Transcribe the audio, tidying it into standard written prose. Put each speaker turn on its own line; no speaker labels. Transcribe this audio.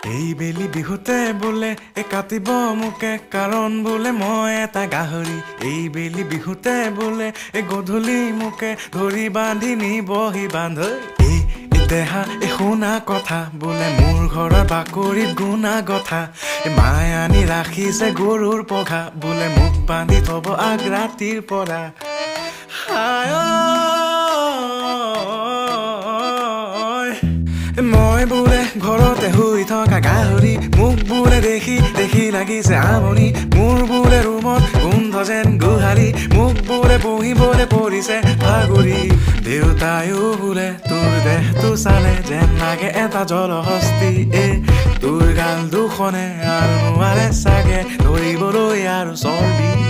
এই বেলি বিহুতে বোলে কাটিব মোকে কাৰণ বোলে মই এটা গাহৰি এই বেলি বিহুতে বোলে গধূলি মোকে ধৰি বান্ধি নিবহি বান্ধ এই দেহা শুনা কথা বোলে মোৰ ঘৰৰ বাকৰিত গুণা গথা মায়ে আনি ৰাখিছে গৰুৰ পঘা বোলে মোক বান্ধি থব আগ ৰাতিৰ পৰা মই বোলে ঘৰতে শুই থকা গাহৰি মোক বোলে দেখি দেখি লাগিছে আমনি মোৰ বোলে ৰুমত গোন্ধ যেন গোহালি মোক বোলে বহিবলৈ পৰিছে ভাগৰি দেউতায়ো বোলে তোৰ দেহটো চালে যেন লাগে এটা জলহস্তি তোৰ গাল দুখনে আৰু নোৱাৰে চাগে ধৰিবলৈ আৰু চৰ্বি